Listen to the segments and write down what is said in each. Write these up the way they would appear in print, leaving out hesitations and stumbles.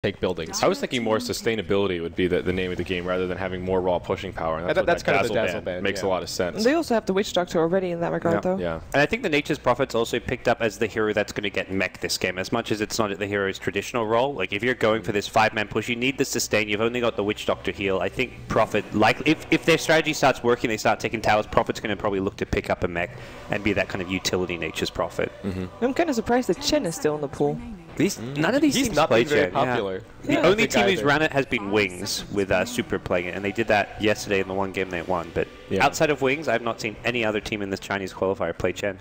take buildings. I was thinking more sustainability would be the name of the game rather than having more raw pushing power. And that's what kind of the dazzle band makes a lot of sense. They also have the Witch Doctor already in that regard, though. Yeah. And I think the Nature's Prophet's also picked up as the hero that's going to get mech this game, as much as it's not the hero's traditional role. Like, if you're going for this 5-man push, you need the sustain. You've only got the Witch Doctor heal. I think Prophet, like, if their strategy starts working, they start taking towers, Prophet's going to probably look to pick up a mech and be that kind of utility Nature's Prophet. I'm kind of surprised that Chen is still in the pool. None of these teams not play been very Chen. popular. The only team who's ran it has been Wings with Super playing it, and they did that yesterday in the one game they won. But outside of Wings, I've not seen any other team in this Chinese qualifier play Chen.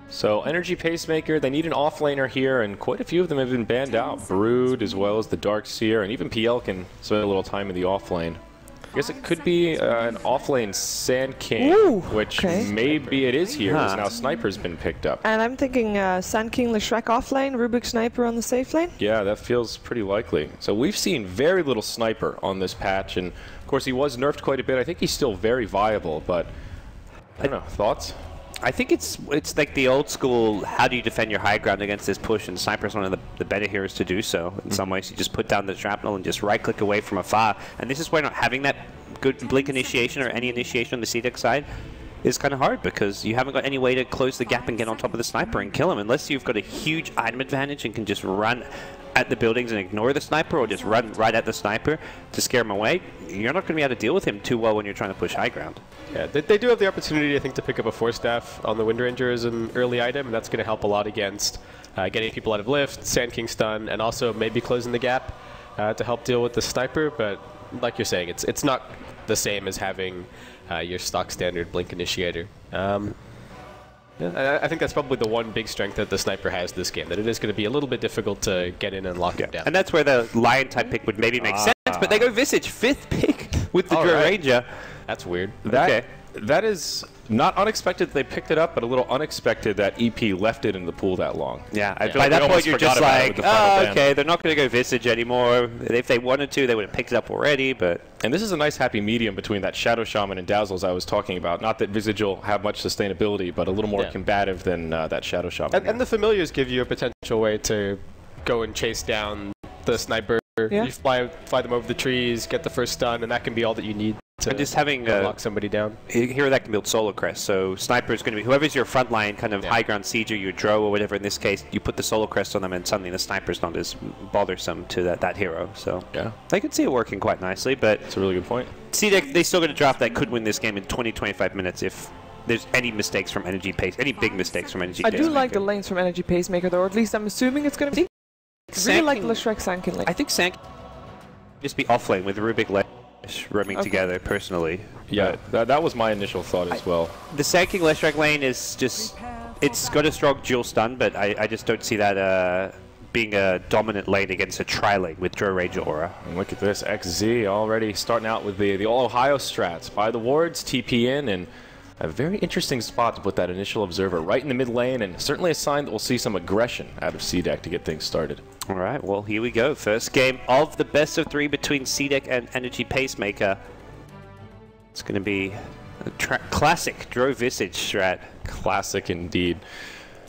So Energy Pacemaker, they need an offlaner here, and quite a few of them have been banned out. Brood, as well as the Dark Seer, and even PL can spend a little time in the offlane. I guess it could be an offlane Sand King, which maybe it is here, as now Sniper's been picked up. And I'm thinking Sand King Leshrek offlane, Rubik Sniper on the safe lane? Yeah, that feels pretty likely. So we've seen very little Sniper on this patch, and of course he was nerfed quite a bit. I think he's still very viable, but I don't know, thoughts? I think it's like the old school, how do you defend your high ground against this push, and Sniper's one of the better heroes to do so. In some ways, you just put down the shrapnel and just right-click away from afar. And this is why not having that good blink initiation or any initiation on the CDEC side is kind of hard, because you haven't got any way to close the gap and get on top of the Sniper and kill him, unless you've got a huge item advantage and can just run at the buildings and ignore the Sniper, or just run right at the Sniper to scare him away. You're not going to be able to deal with him too well when you're trying to push high ground. Yeah, they do have the opportunity, I think, to pick up a Force Staff on the Wind Ranger as an early item, and that's going to help a lot against getting people out of lift, Sand King stun, and also maybe closing the gap to help deal with the Sniper. But like you're saying, it's not the same as having your stock standard Blink Initiator. Yeah, I think that's probably the one big strength that the Sniper has this game, that it is going to be a little bit difficult to get in and lock him down. And that's where the Lion type pick would maybe make sense, but they go Visage, 5th pick with the Drow Ranger. That's weird. That is not unexpected that they picked it up, but a little unexpected that EP left it in the pool that long. Yeah, by that point you're just like, oh, okay, they're not going to go Visage anymore. If they wanted to, they would have picked it up already, but... And this is a nice happy medium between that Shadow Shaman and Dazzles I was talking about. Not that Visage will have much sustainability, but a little more combative than that Shadow Shaman. And the Familiars give you a potential way to go and chase down the Sniper. You fly them over the trees, get the first stun, and that can be all that you need to just having lock somebody down. Here that can build Solar Crest, so Sniper is going to be whoever's your frontline kind of high ground sieger, your Drow or whatever. In this case, you put the Solar Crest on them, and suddenly the Sniper's not as bothersome to that hero. So I could see it working quite nicely. But it's a really good point. CDEC, they still got a draft that could win this game in 20-25 minutes if there's any mistakes from Energy Pace, any big mistakes from Energy Pacemaker. I do like the lanes from Energy Pacemaker, though, or at least I'm assuming it's going to be. Really like the Leshrek Sand King lane. I think Sand just be offlane with Rubik Lesh roaming together personally. Yeah, that was my initial thought as well. The Sand King Leshrek lane is just, it's got a strong dual stun, but I just don't see that being a dominant lane against a tri-lane with Drow Ranger Aura. And look at this, XZ already starting out with the all-Ohio strats. By the wards, TP in, and a very interesting spot to put that initial observer right in the mid lane, and certainly a sign that we'll see some aggression out of CDEC to get things started. All right, well, here we go. First game of the best of 3 between CDEC and Energy Pacemaker. It's going to be a classic Drow Visage strat. Classic indeed.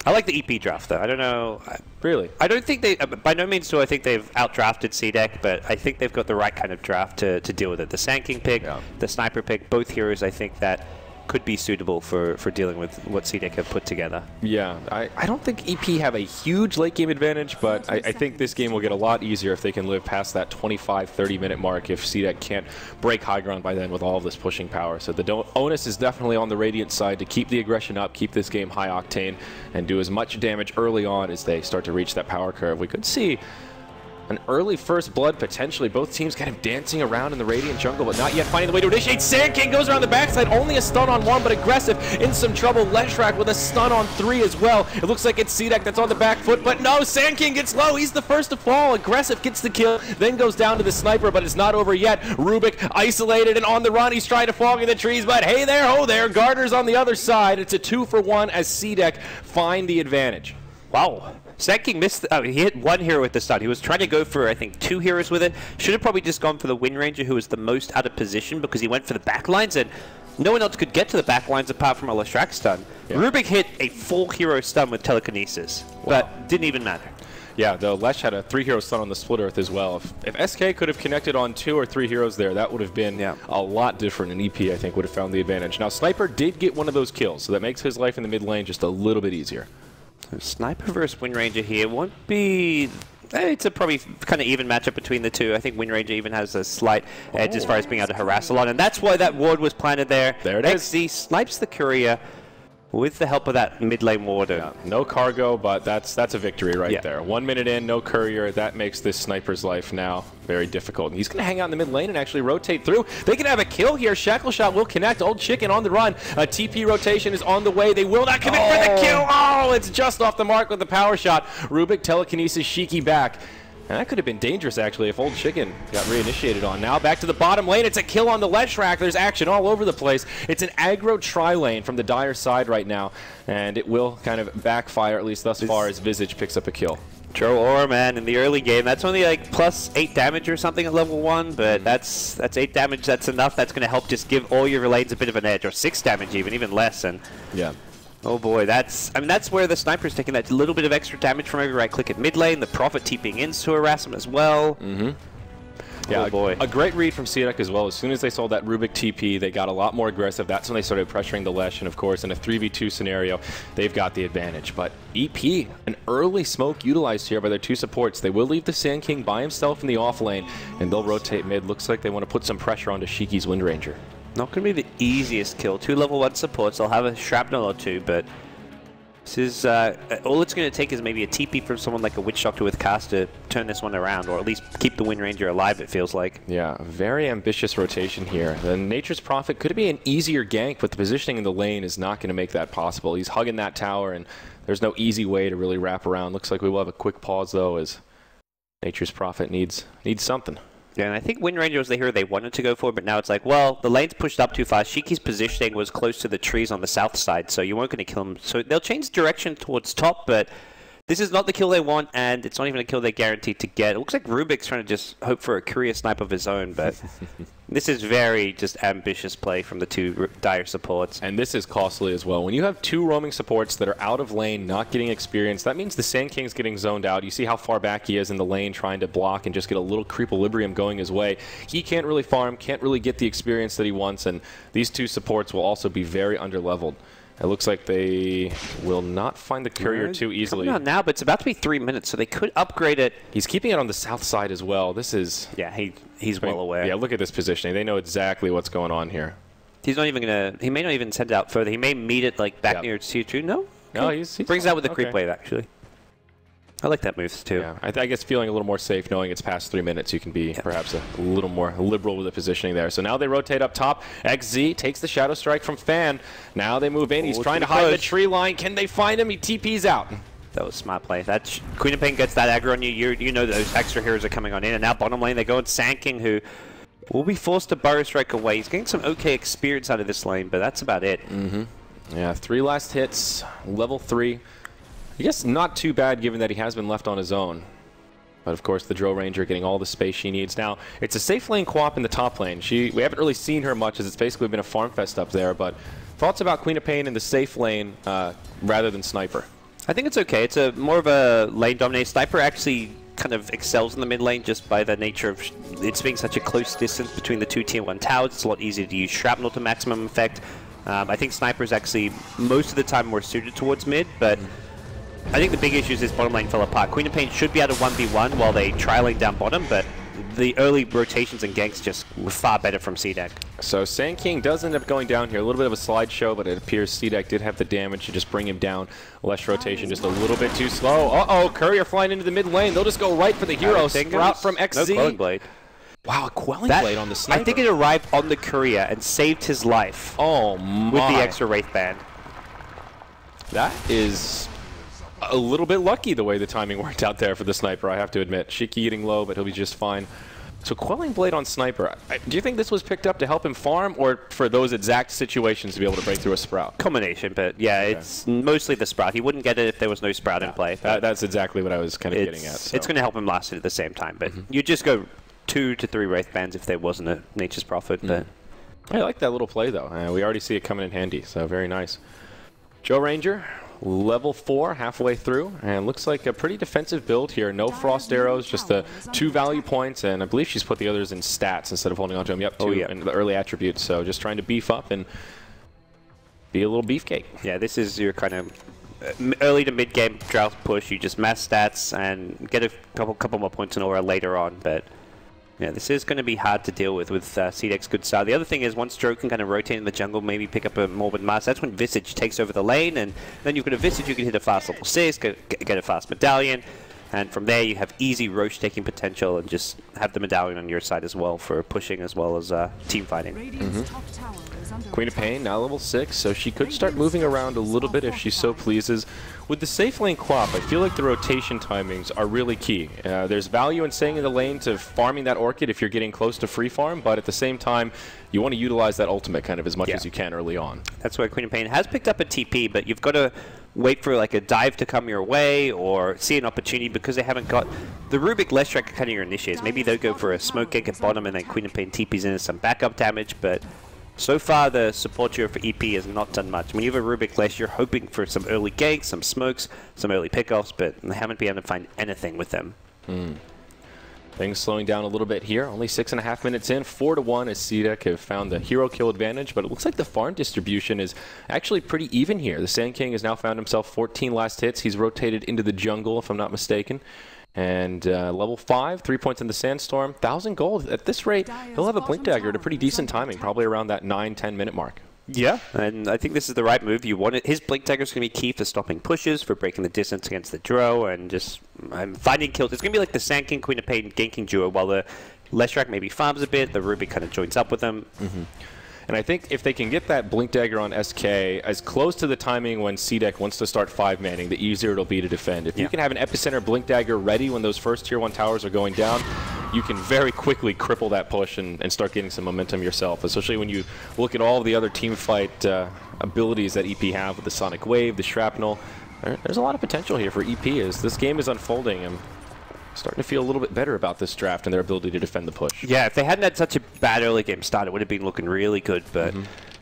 I like the EP draft, though. I don't know. Really? I don't think they... by no means do I think they've outdrafted CDEC, but I think they've got the right kind of draft to deal with it. The Sand King pick, the Sniper pick, both heroes I think that could be suitable for dealing with what CDEC have put together. Yeah, I don't think EP have a huge late game advantage, but I think this game will get a lot easier if they can live past that 25-30 minute mark if CDEC can't break high ground by then with all of this pushing power. So the onus is definitely on the Radiant side to keep the aggression up, keep this game high octane, and do as much damage early on as they start to reach that power curve. We could see an early first blood, potentially. Both teams kind of dancing around in the Radiant jungle, but not yet finding the way to initiate. Sand King goes around the backside. Only a stun on 1, but aggressive. In some trouble. Leshrak with a stun on 3 as well. It looks like it's CDEC that's on the back foot, but no, Sand King gets low. He's the first to fall. Aggressive gets the kill, then goes down to the Sniper, but it's not over yet. Rubik isolated and on the run. He's trying to fog in the trees, but hey there, ho there. Garter's on the other side. It's a 2-for-1 as CDEC find the advantage. Wow. Sand King missed. He hit 1 hero with the stun. He was trying to go for, I think, 2 heroes with it. Should have probably just gone for the Wind Ranger, who was the most out of position because he went for the backlines, and no one else could get to the backlines apart from a Leshrak stun. Rubik hit a full hero stun with telekinesis, but didn't even matter. Yeah, the Lesh had a 3-hero stun on the Split Earth as well. If SK could have connected on 2 or 3 heroes there, that would have been a lot different, and EP, I think, would have found the advantage. Now, Sniper did get one of those kills, so that makes his life in the mid lane just a little bit easier. So Sniper versus Wind Ranger here won't be... It's a probably kind of even matchup between the two. I think Wind Ranger even has a slight edge as far as being able to harass a lot, and that's why that ward was planted there. There it is. XZ snipes the courier with the help of that mid lane warden. Yeah, no cargo, but that's a victory right there. 1 minute in, no courier. That makes this sniper's life now very difficult. And he's going to hang out in the mid lane and actually rotate through. They can have a kill here. Shackle Shot will connect. Old Chicken on the run. A TP rotation is on the way. They will not commit for the kill. Oh, it's just off the mark with the power shot. Rubik telekinesis Shiki back. And that could have been dangerous, actually, if Old Chicken got reinitiated on. Now back to the bottom lane. It's a kill on the Leshrac. There's action all over the place. It's an aggro tri-lane from the Dire side right now. And it will kind of backfire, at least thus far, as Visage picks up a kill. Joe Aura, man, in the early game, that's only like plus 8 damage or something at level 1, but that's 8 damage. That's enough. That's going to help just give all your lanes a bit of an edge, or 6 damage even less. And yeah. Oh boy, that's where the Sniper's taking that little bit of extra damage from every right click at mid lane. The Prophet TPing in to harass him as well. Yeah, oh boy. A great read from CDEC as well. As soon as they saw that Rubik TP, they got a lot more aggressive. That's when they started pressuring the Lesh, and of course, in a 3v2 scenario, they've got the advantage. But EP, an early smoke utilized here by their 2 supports. They will leave the Sand King by himself in the off lane, and they'll rotate mid. Looks like they want to put some pressure onto Shiki's Wind Ranger. Not going to be the easiest kill. 2 level 1 supports. They'll have a shrapnel or 2, but this is all it's going to take is maybe a TP from someone like a Witch Doctor with cast to turn this one around, or at least keep the Wind Ranger alive, it feels like. Yeah, very ambitious rotation here. The Nature's Prophet could be an easier gank, but the positioning in the lane is not going to make that possible. He's hugging that tower, and there's no easy way to really wrap around. Looks like we will have a quick pause, though, as Nature's Prophet needs something. Yeah, and I think Wind Ranger was the hero they wanted to go for, but now it's like, well, the lane's pushed up too fast. Shiki's positioning was close to the trees on the south side, so you weren't going to kill him. So they'll change direction towards top, but this is not the kill they want, and it's not even a kill they're guaranteed to get. It looks like Rubik's trying to just hope for a courier snipe of his own, but this is very just ambitious play from the 2 Dire supports. And this is costly as well. When you have 2 roaming supports that are out of lane, not getting experience, that means the Sand King's getting zoned out. You see how far back he is in the lane trying to block and just get a little creep-equilibrium going his way. He can't really farm, can't really get the experience that he wants, and these 2 supports will also be very underleveled. It looks like they will not find the courier too easily. Coming out now, but it's about to be 3 minutes, so they could upgrade it. He's keeping it on the south side as well. This is... Yeah, he's well aware. Yeah, look at this positioning. They know exactly what's going on here. He's not even going to... He may not even send it out further. He may meet it like back near tier 2. No? No, he brings it out with the creep wave, actually. I like that move, too. Yeah, I guess feeling a little more safe knowing it's past 3 minutes, you can be perhaps a little more liberal with the positioning there. So now they rotate up top. XZ takes the Shadow Strike from Fan. Now they move in. He's trying to hide the tree line. Can they find him? He TP's out. That was smart play. That Queen of Pain gets that aggro on you. You know those extra heroes are coming on in. And now bottom lane, they go in Sand King, who will be forced to Burrow Strike away. He's getting some okay experience out of this lane, but that's about it. Yeah, 3 last hits, level 3. I guess not too bad given that he has been left on his own. But of course the Drow Ranger getting all the space she needs. Now, it's a safe lane co-op in the top lane. We haven't really seen her much as it's basically been a farm fest up there, but thoughts about Queen of Pain in the safe lane rather than Sniper? I think it's okay. It's more of a lane dominated. Sniper actually kind of excels in the mid lane just by the nature of it's being such a close distance between the 2 tier 1 towers. It's a lot easier to use shrapnel to maximum effect. I think Sniper is actually most of the time more suited towards mid, but I think the big issue is this bottom lane fell apart. Queen of Pain should be able to 1v1 while they try lane down bottom, but the early rotations and ganks just were far better from CDEC. So Sand King does end up going down here. A little bit of a slideshow, but it appears CDEC did have the damage to just bring him down. Less rotation, just a little bit too slow. Uh-oh, Courier flying into the mid lane. They'll just go right for the hero. Sprout from XZ. No Quelling Blade. Wow, a Quelling Blade on the Sniper. I think it arrived on the Courier and saved his life. Oh my. With the extra Wraith Band. That is a little bit lucky the way the timing worked out there for the Sniper, I have to admit. Shiki getting low, but he'll be just fine. So Quelling Blade on Sniper, do you think this was picked up to help him farm or for those exact situations to be able to break through a Sprout? Combination, but yeah, it's mostly the Sprout. He wouldn't get it if there was no Sprout in play. That's exactly what I was kind of getting at. So. It's going to help him last it at the same time, but you just go 2 to 3 Wraith Bands if there wasn't a Nature's Prophet. But I like that little play, though. We already see it coming in handy, so very nice. Joe Ranger level 4 halfway through, and looks like a pretty defensive build here. No frost arrows, just the 2 value points, and I believe she's put the others in stats instead of holding on to them. Yep, 2 in the early attributes. So just trying to beef up and be a little beefcake. Yeah, this is your kind of early to mid game drought push. You just mass stats and get a couple more points in aura later on, but yeah, this is going to be hard to deal with CDEC's good start. The other thing is once Joe can kind of rotate in the jungle, maybe pick up a Morbid Mass, that's when Visage takes over the lane, and then you've got a Visage, you can hit a fast level 6, get a fast Medallion, and from there you have easy Roche taking potential and just have the Medallion on your side as well for pushing as well as team fighting. Queen of Pain now level 6, so she could start moving around a little bit if she so pleases. With the safe lane Quap, I feel like the rotation timings are really key. There's value in staying in the lane to farming that Orchid if you're getting close to free farm, but at the same time, you want to utilize that ultimate kind of as much as you can early on. That's where Queen of Pain has picked up a TP, but you've got to wait for like a dive to come your way or see an opportunity because they haven't got the Rubik Leshrac kind of your initiates. Maybe they'll go for a smoke gank at bottom and then Queen of Pain TPs in some backup damage, but so far, the support tier for EP has not done much. When you have a Rubik Lesh, you're hoping for some early ganks, some smokes, some early pickoffs, but they haven't been able to find anything with them. Things slowing down a little bit here. Only 6.5 minutes in, 4-1 as CDEC have found the hero kill advantage, but it looks like the farm distribution is actually pretty even here. The Sand King has now found himself 14 last hits. He's rotated into the jungle, if I'm not mistaken. And level 5, 3 points in the Sandstorm, 1,000 gold. At this rate, he'll have a Blink Dagger at a pretty decent timing, probably around that 9-10 minute mark. Yeah, and I think this is the right move. You want it. His Blink Dagger is going to be key for stopping pushes, for breaking the distance against the Dro, and just finding kills. It's going to be like the Sand King, Queen of Pain ganking duo, while the Leshrac maybe farms a bit, the Rubik kind of joins up with them. And I think if they can get that Blink Dagger on SK as close to the timing when CDEC wants to start 5-manning, the easier it'll be to defend. If you can have an Epicenter Blink Dagger ready when those first Tier 1 towers are going down, you can very quickly cripple that push and start getting some momentum yourself, especially when you look at all of the other team fight abilities that EP have with the Sonic Wave, the Shrapnel. There's a lot of potential here for EP as this game is unfolding. And starting to feel a little bit better about this draft and their ability to defend the push. Yeah, if they hadn't had such a bad early game start, it would have been looking really good. But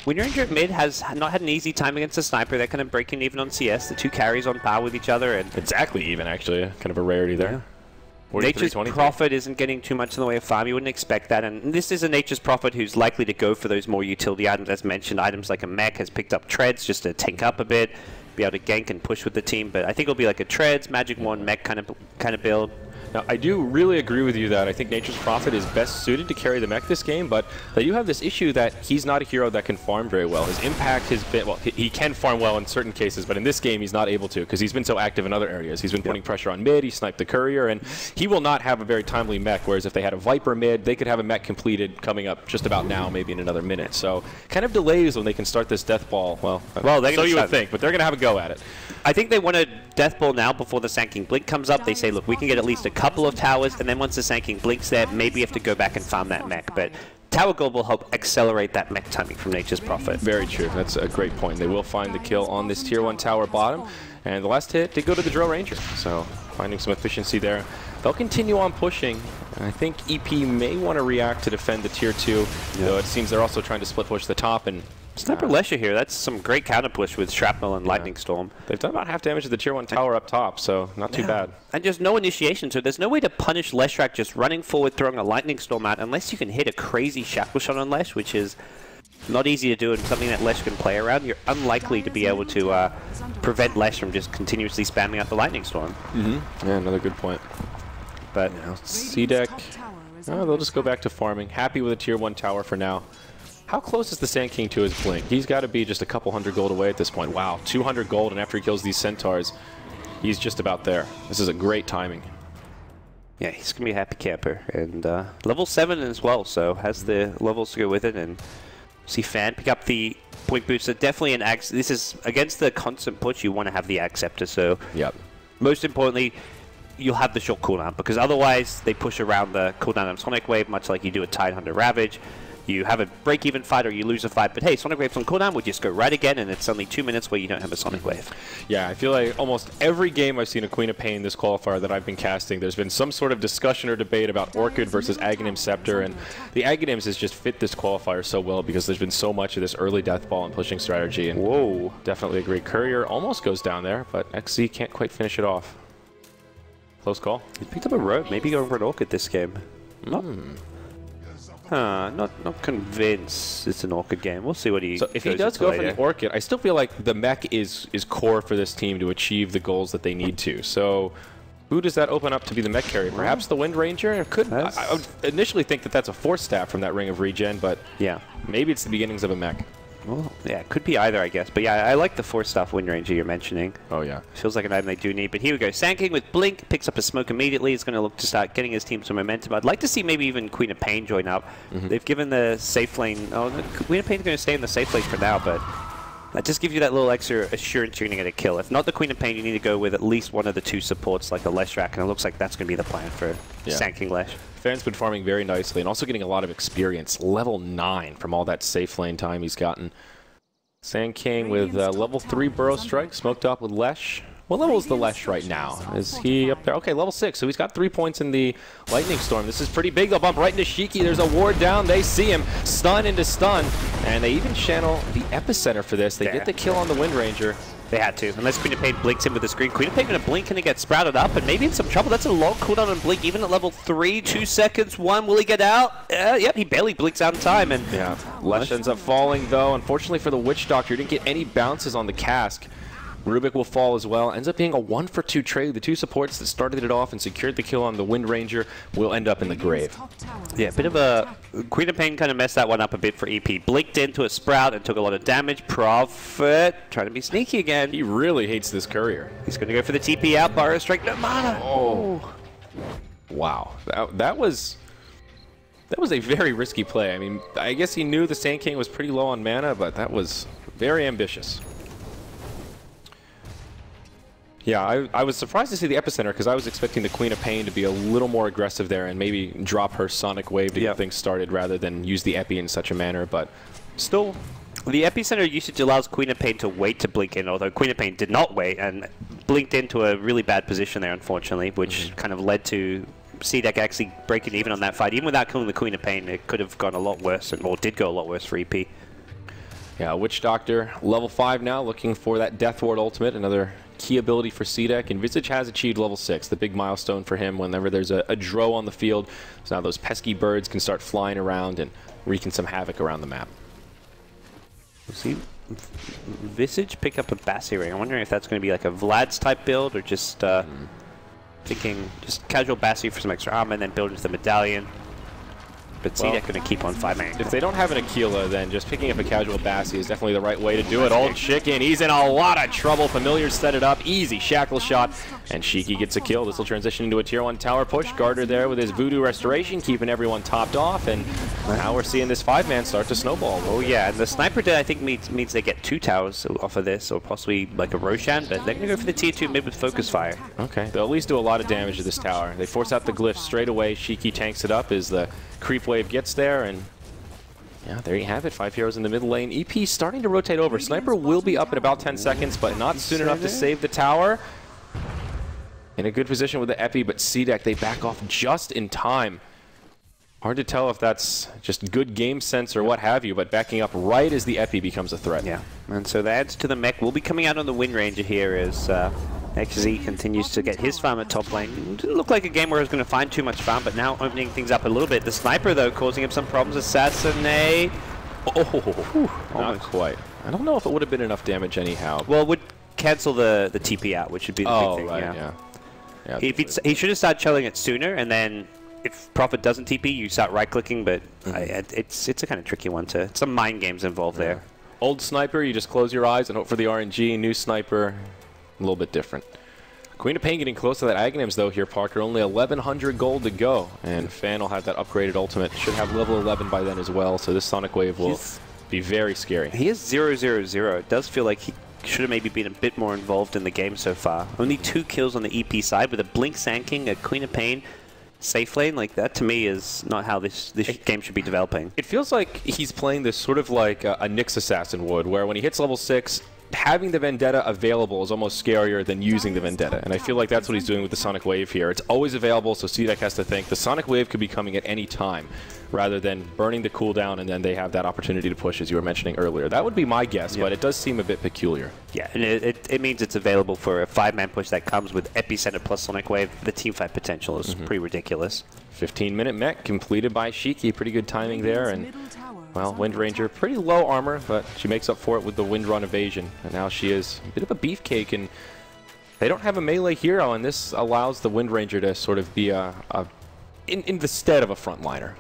Winter Ranger mid has not had an easy time against the Sniper. They're kind of breaking even on CS. The 2 carries on par with each other. And exactly even, actually. Kind of a rarity there. Nature's Prophet isn't getting too much in the way of farm. You wouldn't expect that. And this is a Nature's Prophet who's likely to go for those more utility items. As mentioned, items like a mech has picked up treads just to tank up a bit, be able to gank and push with the team. But I think it'll be like a treads, magic wand, mech kind of build. Now, I do really agree with you that I think Nature's Prophet is best suited to carry the mech this game, but they do have this issue that he's not a hero that can farm very well. His impact has been, well, he can farm well in certain cases, but in this game he's not able to because he's been so active in other areas. He's been putting pressure on mid, he sniped the courier, and he will not have a very timely mech, whereas if they had a Viper mid, they could have a mech completed coming up just about now, maybe in another minute. So kind of delays when they can start this death ball. Well so you would think, but they're going to have a go at it. I think they want a death ball now before the Sand King Blink comes up. They say, look, we can get at least a couple of towers, and then once the Sand King Blinks there, maybe you have to go back and farm that mech. But Tower Gold will help accelerate that mech timing from Nature's Prophet. Very true. That's a great point. They will find the kill on this Tier 1 tower bottom, and the last hit did go to the Drill Ranger, so finding some efficiency there. They'll continue on pushing. I think EP may want to react to defend the Tier 2, though it seems they're also trying to split push the top. And Sniper Lesher here, that's some great counter push with Shrapnel and Lightning Storm. They've done about half damage to the Tier 1 tower up top, so not too bad. And there's no initiation, so there's no way to punish Leshrac just running forward, throwing a Lightning Storm out, unless you can hit a crazy Shackle Shot on Lesh, which is not easy to do and something that Lesh can play around. You're unlikely to be able to prevent Lesh from just continuously spamming out the Lightning Storm. Yeah, another good point. But CDEC, they'll just go back to farming. Happy with a Tier 1 tower for now. How close is the Sand King to his Blink? He's got to be just a couple hundred gold away at this point. Wow, 200 gold, and after he kills these Centaurs, he's just about there. This is a great timing. Yeah, he's going to be a happy camper. And level 7 as well, so has the levels to go with it. And see Fan pick up the point booster. Definitely an Axe. This is against the constant push, you want to have the Acceptor. So most importantly, you'll have the short cooldown, because otherwise they push around the cooldown of Sonic Wave, much like you do with Tidehunter Ravage. you have a break-even fight or you lose a fight. But hey, Sonic Wave's on cooldown, we'll just go right again, and it's only 2 minutes where you don't have a Sonic Wave. Yeah, I feel like almost every game I've seen a Queen of Pain this qualifier that I've been casting, there's been some sort of discussion or debate about Orchid versus Aghanim Scepter, and the Aghanims has just fit this qualifier so well because there's been so much of this early death ball and pushing strategy. And whoa, definitely agree. Courier almost goes down there, but XZ can't quite finish it off. Close call. He picked up a road, maybe going for an Orchid this game. Not convinced it's an Orchid game. We'll see what he. So if he does go for the Orchid, I still feel like the mech is core for this team to achieve the goals that they need to. So who does that open up to be the mech carrier? Perhaps the Wind Ranger? It could. I would initially think that that's a Force Staff from that Ring of Regen, but yeah, maybe it's the beginnings of a mech. Well, yeah, it could be either, I guess. But yeah, I like the Force Staff Wind Ranger you're mentioning. Oh, yeah. Feels like an item they do need. But here we go. Sand King with Blink, picks up a smoke immediately. He's going to look to start getting his team some momentum. I'd like to see maybe even Queen of Pain join up. They've given the safe lane... Oh, Queen of Pain's going to stay in the safe lane for now, but that just gives you that little extra assurance you're going to get a kill. If not the Queen of Pain, you need to go with at least one of the two supports, like a Leshrac, and it looks like that's going to be the plan for Sand King Lesh. Fan's been farming very nicely and also getting a lot of experience. Level 9 from all that safe lane time he's gotten. Sand King with level 3 Burrow Strike, smoked up with Lesh. What level is the Lesh right now? Is he up there? Okay, level 6, so he's got 3 points in the Lightning Storm. This is pretty big. They'll bump right into Shiki. There's a ward down. They see him. Stun into stun. And they even channel the Epicenter for this. They get the kill on the Wind Ranger. They had to. Unless Queen of Pain blinks in with the screen. Queen of Pain going to blink and get sprouted up and maybe in some trouble. That's a long cooldown on Blink, even at level 3. 2 seconds, 1. Will he get out? Yep, he barely blinks out in time. And yeah, Lesh ends up falling, though. Unfortunately for the Witch Doctor, he didn't get any bounces on the cask. Rubik will fall as well. Ends up being a 1-for-2 trade. The two supports that started it off and secured the kill on the Wind Ranger will end up in the grave. Yeah, a bit of a... Queen of Pain kind of messed that one up a bit for EP. Blinked into a Sprout and took a lot of damage. Prophet trying to be sneaky again. He really hates this Courier. He's going to go for the TP out. Burrow Strike, no mana. Oh. Wow. That was a very risky play. I mean, I guess he knew the Sand King was pretty low on mana, but that was very ambitious. Yeah, I was surprised to see the Epicenter because I was expecting the Queen of Pain to be a little more aggressive there and maybe drop her Sonic Wave to get things started rather than use the Epi in such a manner, but still... The Epicenter usage allows Queen of Pain to wait to blink in, although Queen of Pain did not wait and blinked into a really bad position there, unfortunately, which kind of led to CDEC actually breaking even on that fight. Even without killing the Queen of Pain, it could have gone a lot worse, or did go a lot worse for EP. Yeah, Witch Doctor, level 5 now, looking for that Death Ward ultimate, another key ability for CDEC, and Visage has achieved level 6, the big milestone for him whenever there's a Dro on the field. So now those pesky birds can start flying around and wreaking some havoc around the map. See, Visage pick up a Bassi Ring. I'm wondering if that's going to be like a Vlad's type build or just thinking just casual Bassi for some extra armor and then build into the medallion. But CDEC going to keep on 5-man. If they don't have an Aquila, then just picking up a casual Bassi is definitely the right way to do it. Old Chicken, he's in a lot of trouble. Familiar set it up. Easy shackle shot. And Shiki gets a kill. This will transition into a tier 1 tower push. Garter there with his Voodoo Restoration, keeping everyone topped off. And now we're seeing this 5-man start to snowball. Oh, yeah. And the Sniper Dead, I think, means they get 2 towers off of this, or possibly like a Roshan. But they're going to go for the tier 2 mid with Focus Fire. Okay. They'll at least do a lot of damage to this tower. They force out the glyph straight away. Shiki tanks it up as the creep wave gets there, and yeah, there you have it. 5 heroes in the mid lane. EP starting to rotate over. Sniper will be up in about 10 seconds, but not soon enough to save the tower. In a good position with the Epi, but CDEC, they back off just in time. Hard to tell if that's just good game sense or what have you, but backing up right as the Epi becomes a threat. Yeah, and so the adds to the mech will be coming out on the Wind Ranger here as XZ continues to get his farm at top lane. Didn't look like a game where he was going to find too much farm, but now opening things up a little bit. The Sniper, though, causing him some problems. Assassinate. Oh, not quite. I don't know if it would have been enough damage anyhow. Well, it would cancel the TP out, which would be the big thing. Right, yeah. He should have started chilling it sooner, and then if Prophet doesn't TP, you start right-clicking, but it's a kind of tricky one to... Some mind games involved there. Old Sniper, you just close your eyes and hope for the RNG. New Sniper, a little bit different. Queen of Pain getting close to that Aghanims, though, here, Parker. Only 1,100 gold to go. And Fan will have that upgraded ultimate. Should have level 11 by then as well, so this Sonic Wave will be very scary. He is 0-0-0. It does feel like he should have maybe been a bit more involved in the game so far. Only 2 kills on the EP side with a Blink Sand King, a Queen of Pain. safe lane. Like, that to me is not how this game should be developing. It feels like he's playing this sort of like a Nyx assassin would, where when he hits level 6, having the Vendetta available is almost scarier than using the Vendetta, and I feel like that's what he's doing with the Sonic Wave here. It's always available, so CDEC has to think the Sonic Wave could be coming at any time, rather than burning the cooldown and then they have that opportunity to push, as you were mentioning earlier. That would be my guess, but it does seem a bit peculiar. Yeah, and it means it's available for a 5-man push that comes with Epicenter plus Sonic Wave. The teamfight potential is pretty ridiculous. 15-minute mech completed by Shiki. Pretty good timing there, and well, Wind Ranger, pretty low armor, but she makes up for it with the Wind Run evasion. And now she is a bit of a beefcake, and they don't have a melee hero, and this allows the Wind Ranger to sort of be in the stead of a frontliner.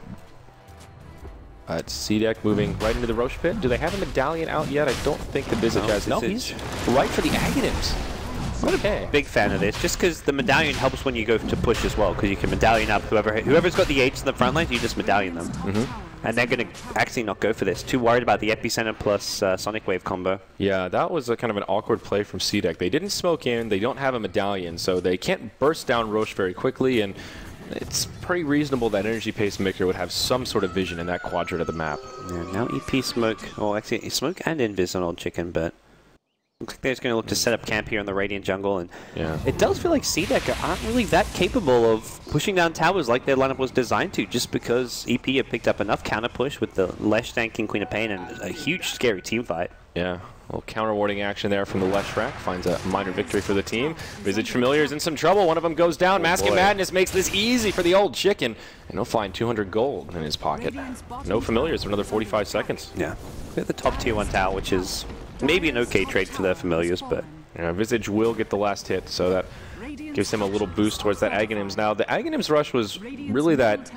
CDEC moving right into the Roche pit. Do they have a medallion out yet? I don't think the Visage has. No, he's right for the Aghanims. Okay. Big fan of this, just because the medallion helps when you go to push as well, because you can medallion up whoever's got the H in the front lines, you just medallion them. And they're going to actually not go for this. Too worried about the Epicenter plus Sonic Wave combo. Yeah, that was a kind of an awkward play from CDEC. They didn't smoke in, they don't have a medallion, so they can't burst down Roche very quickly, and it's pretty reasonable that Energy Pacemaker would have some sort of vision in that quadrant of the map. Yeah, now EP Smoke, well actually Smoke and Invis on Old Chicken, but looks like they're just going to look to set up camp here in the Radiant jungle, and it does feel like CDEC aren't really that capable of pushing down towers like their lineup was designed to, just because EP have picked up enough counter push with the Lesh tanking Queen of Pain and a huge scary team fight. Yeah, a little counter-warding action there from the Leshrac. Finds a minor victory for the team. Visage Familiar's in some trouble. One of them goes down. Mask of Madness makes this easy for the Old Chicken. And he'll find 200 gold in his pocket. No Familiars for another 45 seconds. Yeah, they're the top tier 1 tower, which is maybe an okay trade for their Familiars, but yeah, Visage will get the last hit, so that gives him a little boost towards that Aghanims. Now, the Aghanims rush was really that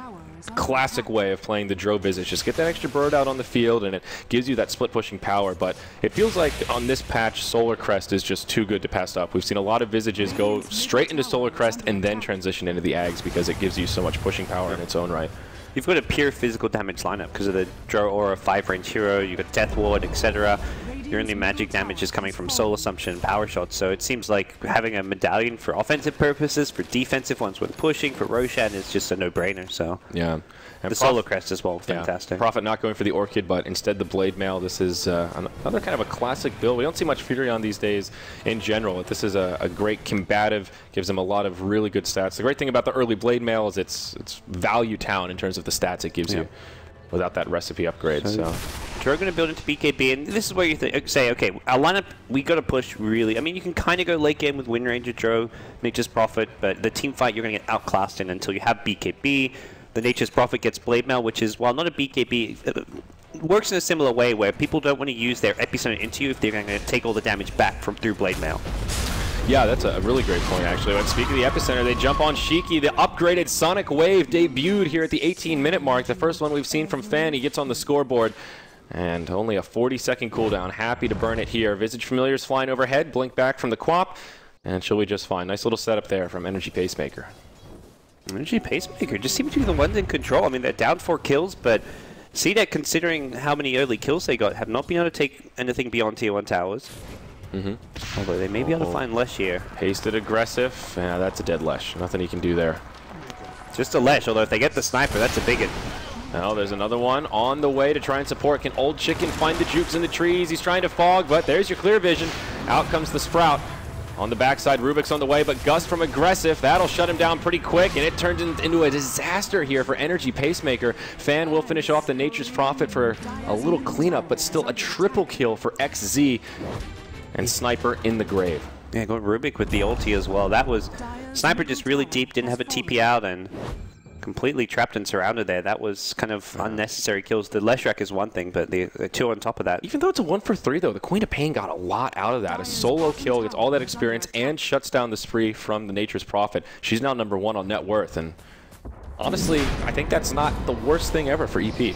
classic way of playing the Dro Visage. Just get that extra bird out on the field, and it gives you that split pushing power, but it feels like on this patch, Solar Crest is just too good to pass up. We've seen a lot of Visages go straight into Solar Crest and then transition into the Ags because it gives you so much pushing power in its own right. You've got a pure physical damage lineup because of the Dro Aura 5-range hero, you've got Death Ward, etc. Your only magic damage is coming from Soul Assumption and Power Shots, so it seems like having a medallion for offensive purposes, for defensive ones when pushing, for Roshan is just a no-brainer, so. Yeah. And the Solar Crest as well, fantastic. Prophet not going for the Orchid, but instead the Blade Mail. This is another kind of a classic build. We don't see much Furion these days in general. This is a great combative, gives him a lot of really good stats. The great thing about the early Blade Mail is it's value town in terms of the stats it gives you without that recipe upgrade. So Dro going to build into BKB, and this is where you say, okay, our lineup, we got to push really. I mean, you can kind of go late game with Wind Ranger, Dro, Nature's Prophet, but the team fight you're going to get outclassed in until you have BKB. The Nature's Prophet gets Blade Mail, which is, while not a BKB, it works in a similar way where people don't want to use their Epicenter into you if they're going to take all the damage back through Blade Mail. Yeah, that's a really great point, actually. When speaking of the Epicenter, they jump on Shiki. The upgraded Sonic Wave debuted here at the 18-minute mark. The first one we've seen from Fan. He gets on the scoreboard. And only a 40-second cooldown. Happy to burn it here. Visage Familiar's flying overhead. Blink back from the Quap. And she'll be just fine. Nice little setup there from Energy Pacemaker. Energy Pacemaker just seem to be the ones in control. I mean, they're down 4 kills, but CDEC, considering how many early kills they got, have not been able to take anything beyond tier 1 towers. Although they may be able to find Lesh here. Pasted aggressive. Yeah, that's a dead Lesh. Nothing he can do there. Just a Lesh, although if they get the sniper, that's a big one. Now there's another one on the way to try and support. Can Old Chicken find the jukes in the trees? He's trying to fog, but there's your clear vision. Out comes the Sprout. On the backside, Rubik's on the way, but Gus from aggressive. That'll shut him down pretty quick, and it turns into a disaster here for Energy Pacemaker. Fan will finish off the Nature's Prophet for a little cleanup, but still a triple kill for XZ. And Sniper in the grave. Yeah, got Rubik with the ulti as well. That was... Sniper just really deep, didn't have a TP out, and completely trapped and surrounded there. That was kind of unnecessary kills. The Leshrac is one thing, but the 2 on top of that. Even though it's a 1 for 3, though, the Queen of Pain got a lot out of that. A solo kill, gets all that experience, and shuts down the spree from the Nature's Prophet. She's now #1 on net worth, and honestly, I think that's not the worst thing ever for EP.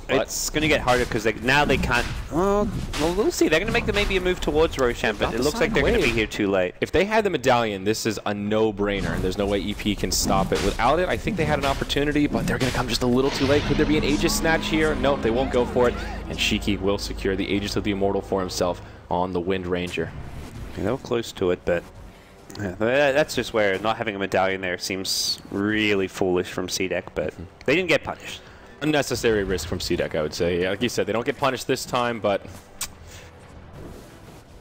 But it's going to get harder because now they can't... well, we'll see. They're going to make maybe a move towards Roshan, but it looks like they're going to be here too late. If they had the medallion, this is a no-brainer, and there's no way EP can stop it. Without it, I think they had an opportunity, but they're going to come just a little too late. Could there be an Aegis snatch here? No, they won't go for it, and Shiki will secure the Aegis of the Immortal for himself on the Wind Ranger. Yeah, they were close to it, but Yeah, that's just where not having a medallion there seems really foolish from CDEC, but they didn't get punished. Unnecessary risk from CDEC, I would say. Yeah, like you said, they don't get punished this time, but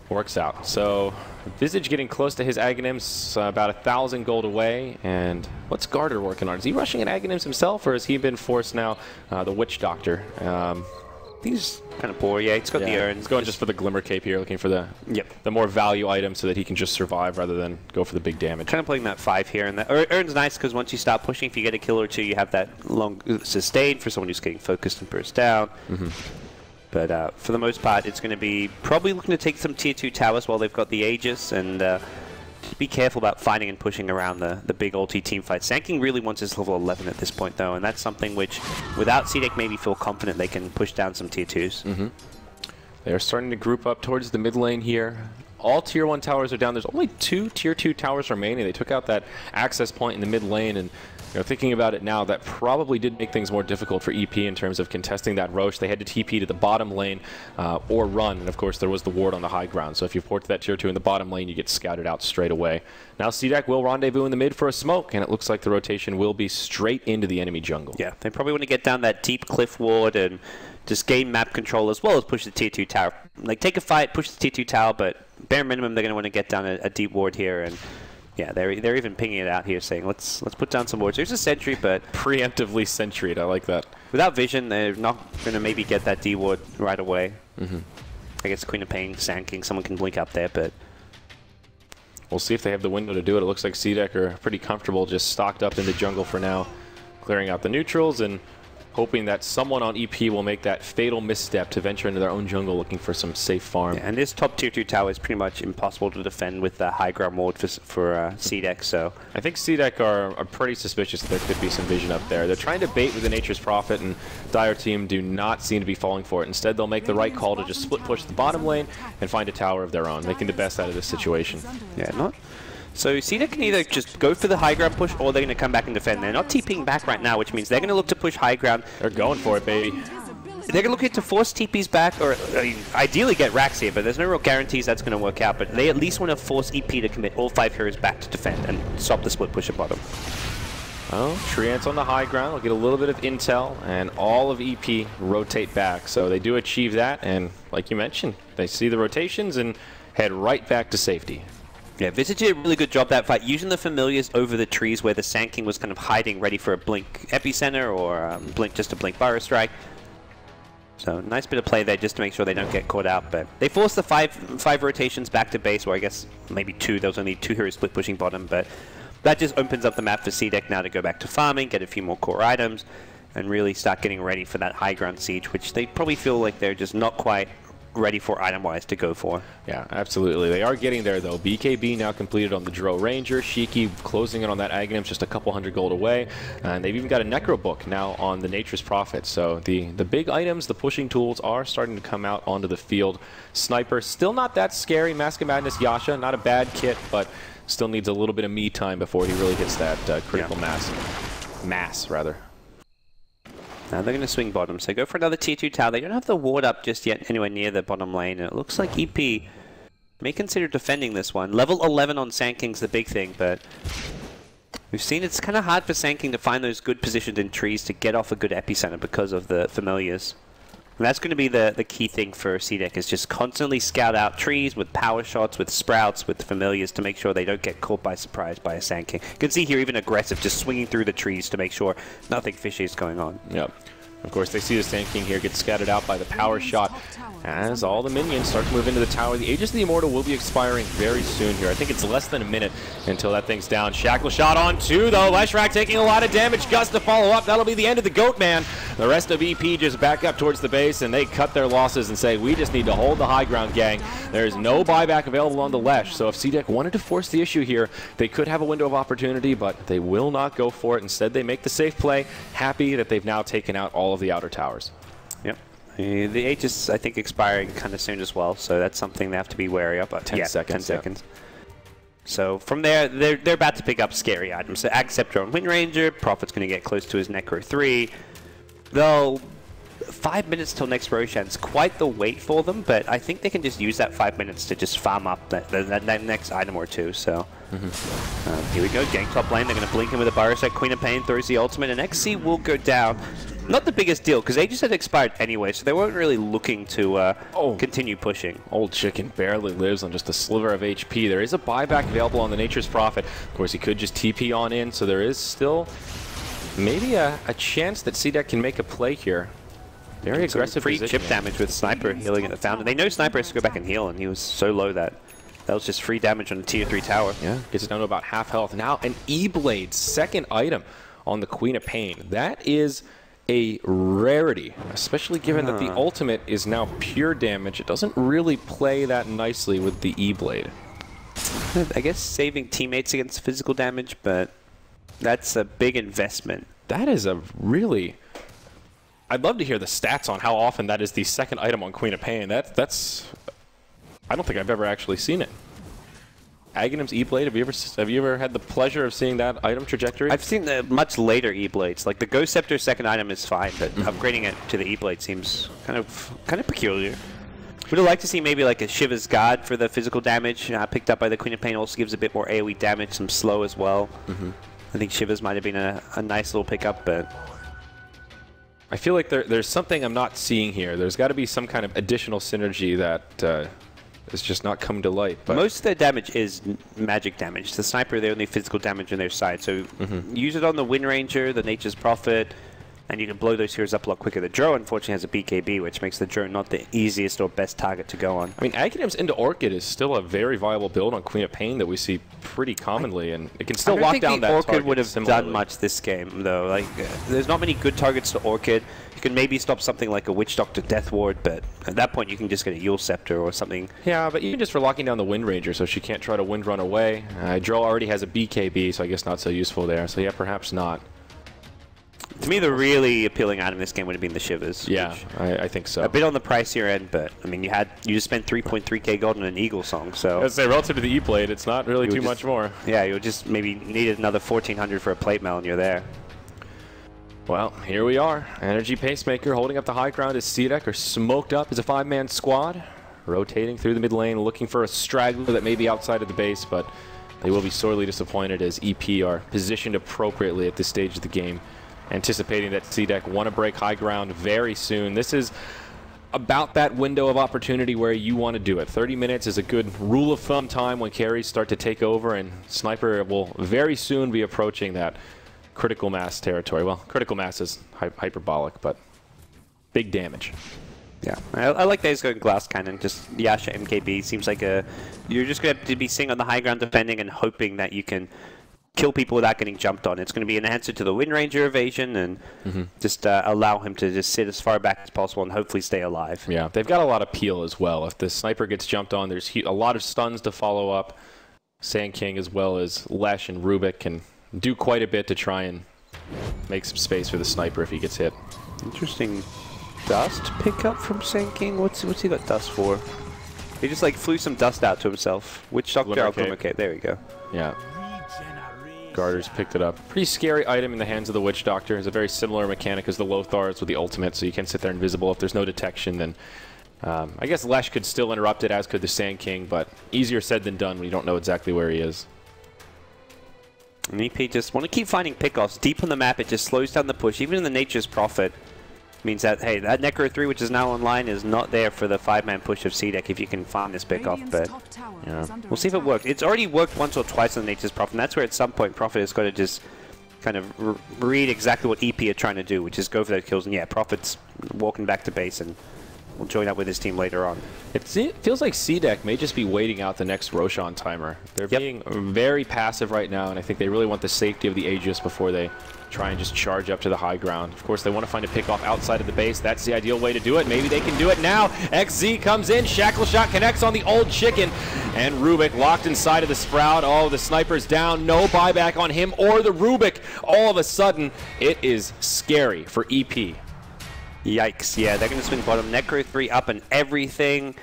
works out. So Visage getting close to his Aghanims, about 1,000 gold away. And what's Garter working on? Is he rushing at Aghanims himself, or has he been forced now? The Witch Doctor. He's kind of poor. Yeah, he's got the urn. He's going just for the Glimmer Cape here, looking for the more value item so that he can just survive rather than go for the big damage. Kind of playing that 5 here. And that urn's nice because once you start pushing, if you get a kill or two, you have that long sustain for someone who's getting focused and burst down. But for the most part, it's going to be probably looking to take some tier 2 towers while they've got the Aegis, and be careful about fighting and pushing around the big ulti team fight. Sand King really wants his level 11 at this point, though, and that's something which, without CDEC, maybe feel confident they can push down some tier 2s. They're starting to group up towards the mid lane here. All tier 1 towers are down. There's only 2 tier 2 towers remaining. They took out that access point in the mid lane, and thinking about it now, that probably did make things more difficult for EP in terms of contesting that Roche. They had to TP to the bottom lane or run, and of course there was the ward on the high ground. So if you port to that tier 2 in the bottom lane, you get scouted out straight away. Now CDEC will rendezvous in the mid for a smoke, and it looks like the rotation will be straight into the enemy jungle. Yeah, they probably want to get down that deep cliff ward and just gain map control as well as push the tier 2 tower. Like, take a fight, push the tier 2 tower, but bare minimum they're going to want to get down a deep ward here. And yeah, they're even pinging it out here, saying let's put down some wards. There's a sentry, but preemptively sentryed. I like that. Without vision, they're not going to maybe get that D ward right away. I guess Queen of Pain, Sand King, someone can blink up there, but we'll see if they have the window to do it. It looks like CDEC are pretty comfortable, just stocked up in the jungle for now, clearing out the neutrals and hoping that someone on EP will make that fatal misstep to venture into their own jungle looking for some safe farm. Yeah, and this top tier 2 tower is pretty much impossible to defend with the high ground ward for CDEC, so I think CDEC are pretty suspicious that there could be some vision up there. They're trying to bait with the Nature's Prophet, and Dire Team do not seem to be falling for it. Instead, they'll make the right call to just split push the bottom lane and find a tower of their own, making the best out of this situation. Yeah, So CDEC can either just go for the high ground push, or they're going to come back and defend. They're not TPing back right now, which means they're going to look to push high ground. They're going for it, baby. They're going to look to force TPs back, or ideally get racks here, but there's no real guarantees that's going to work out. But they at least want to force EP to commit all 5 heroes back to defend and stop the split push at bottom. Oh, Treants on the high ground will get a little bit of intel, and all of EP rotate back. So they do achieve that, and like you mentioned, they see the rotations and head right back to safety. Yeah, Visage did a really good job that fight, using the familiars over the trees where the Sand King was kind of hiding, ready for a blink epicenter or blink just a blink burrow strike. So nice bit of play there just to make sure they don't get caught out. But they forced the five rotations back to base, or I guess maybe 2. There was only 2 heroes split pushing bottom, but that just opens up the map for CDEC now to go back to farming, get a few more core items, and really start getting ready for that high ground siege, which they probably feel like they're just not quite ready for item-wise to go for. Yeah, absolutely. They are getting there, though. BKB now completed on the Dro Ranger. Shiki closing in on that Aghanim, just a couple hundred gold away. And they've even got a Necro Book now on the Nature's Prophet. So the big items, the pushing tools, are starting to come out onto the field. Sniper, still not that scary. Mask of Madness Yasha, not a bad kit, but still needs a little bit of me time before he really hits that critical mass, rather. Now they're going to swing bottom, so go for another tier 2 tower. They don't have the ward up just yet anywhere near the bottom lane, and it looks like EP may consider defending this one. Level 11 on Sand King's the big thing, but we've seen it's kind of hard for Sand King to find those good positions in trees to get off a good epicenter because of the familiars. And that's going to be the key thing for CDEC, is just constantly scout out trees with power shots, with sprouts, with familiars to make sure they don't get caught by surprise by a Sand King. You can see here even aggressive, just swinging through the trees to make sure nothing fishy is going on. Yep. Of course, they see the Sand King here get scattered out by the power shot as all the minions start to move into the tower. The Aegis of the Immortal will be expiring very soon here. I think it's less than a minute until that thing's down. Shackle shot on 2, though. Leshrac taking a lot of damage. Gus to follow up. That'll be the end of the Goat Man. The rest of EP just back up towards the base, and they cut their losses and say, we just need to hold the high ground, gang. There's no buyback available on the Lesh, so if CDEC wanted to force the issue here, they could have a window of opportunity, but they will not go for it. Instead, they make the safe play, happy that they've now taken out all of the outer towers. Yep. The Aegis, I think, expiring kind of soon as well, so that's something they have to be wary of. 10 seconds. 10 seconds. So from there, they're about to pick up scary items. So Ag Scepter on Wind Ranger, Prophet's going to get close to his Necro 3. They'll 5 minutes till next Roshan's quite the wait for them, but I think they can just use that 5 minutes to just farm up that next item or two. So Here we go, gank top lane. They're going to blink in with a Barosek. Queen of Pain throws the ultimate, and XC will go down. Not the biggest deal, because Aegis had expired anyway, so they weren't really looking to continue pushing. Old Chicken barely lives on just a sliver of HP. There is a buyback available on the Nature's Prophet. Of course, he could just TP on in, so there is still maybe a chance that CDEC can make a play here. Very aggressive free positioning. chip damage with Sniper healing at the fountain. They know Sniper has to go back and heal, and he was so low that was just free damage on a tier 3 tower. Yeah, gets it down to about half health. Now an E-Blade, second item on the Queen of Pain. That is a rarity, especially given that the ultimate is now pure damage. It doesn't really play that nicely with the E-Blade. I guess saving teammates against physical damage, but that's a big investment. That is a really... I'd love to hear the stats on how often that is the second item on Queen of Pain. That's... I don't think I've ever actually seen it. Aghanim's E-Blade, have you ever had the pleasure of seeing that item trajectory? I've seen the much later E-Blades. Like the Ghost Scepter's second item is fine, but upgrading it to the E-Blade seems kind of peculiar. Would have liked to see maybe like a Shiva's Guard for the physical damage picked up by the Queen of Pain. Also gives a bit more AoE damage, some slow as well. I think Shiva's might have been a nice little pickup, but... I feel like there's something I'm not seeing here. There's got to be some kind of additional synergy that is just not coming to light. But most of their damage is magic damage. The Sniper, they only physical damage on their side. So use it on the Wind Ranger, the Nature's Prophet, and you can blow those heroes up a lot quicker. The Drow, unfortunately, has a BKB, which makes the Drow not the easiest or best target to go on. I mean, Aghanim's into Orchid is still a very viable build on Queen of Pain that we see pretty commonly, and it can still lock down that target. Orchid would have done much this game, though. Like, there's not many good targets to Orchid. You can maybe stop something like a Witch Doctor Death Ward, but at that point you can just get a Yule Scepter or something. Yeah, but even just for locking down the Wind Ranger so she can't try to Wind Run away. Drow already has a BKB, so I guess not so useful there. So yeah, perhaps not. To me, the really appealing item in this game would have been the Shivers. Yeah, I think so. A bit on the pricier end, but I mean, you just spent 3.3k gold on an Eagle song, so... I'd say relative to the E-Blade, it's not really too much more. Yeah, you'll just maybe need another 1,400 for a plate mail, and you're there. Well, here we are. Energy Pacemaker holding up the high ground as CDEC are smoked up as a 5-man squad, rotating through the mid lane, looking for a straggler that may be outside of the base, but they will be sorely disappointed as EP are positioned appropriately at this stage of the game, anticipating that CDEC want to break high ground very soon. This is about that window of opportunity where you want to do it. 30 minutes is a good rule of thumb time when carries start to take over, and Sniper will very soon be approaching that critical mass territory. Well, critical mass is hyperbolic, but big damage. Yeah, I like that he's going Glass Cannon, just Yasha MKB. Seems like you're just going to have to be sitting on the high ground defending and hoping that you can kill people without getting jumped on. It's going to be an answer to the Wind Ranger evasion and just allow him to just sit as far back as possible and hopefully stay alive. Yeah, they've got a lot of peel as well. If the Sniper gets jumped on, there's a lot of stuns to follow up. Sand King as well as Lesh and Rubik can do quite a bit to try and make some space for the Sniper if he gets hit. Interesting dust pickup from Sand King. What's he got dust for? He just like flew some dust out to himself. Witch Doctor, okay, there we go. Yeah. Garters picked it up. Pretty scary item in the hands of the Witch Doctor. It's a very similar mechanic as the Lothars with the ultimate, so you can sit there invisible. If there's no detection, then I guess Lesh could still interrupt it, as could the Sand King, but easier said than done when you don't know exactly where he is. And EP just want to keep finding pickoffs. Deep on the map, it just slows down the push. Even in the Nature's Prophet, means that, hey, that Necro 3, which is now online, is not there for the 5-man push of CDEC if you can find this pickoff, but yeah. We'll see if it works. It's already worked once or twice on the Nature's Prophet, and that's where at some point Prophet has got to just kind of read exactly what EP are trying to do, which is go for those kills, and yeah, Prophet's walking back to base and will join up with his team later on. It feels like CDEC may just be waiting out the next Roshan timer. They're being very passive right now, and I think they really want the safety of the Aegis before they try and just charge up to the high ground. Of course, they want to find a pickoff outside of the base. That's the ideal way to do it. Maybe they can do it now. XZ comes in. Shackle Shot connects on the old chicken. And Rubik locked inside of the Sprout. Oh, the Sniper's down. No buyback on him or the Rubik. All of a sudden, it is scary for EP. Yikes. Yeah, they're going to swing bottom. Necro 3 up and everything.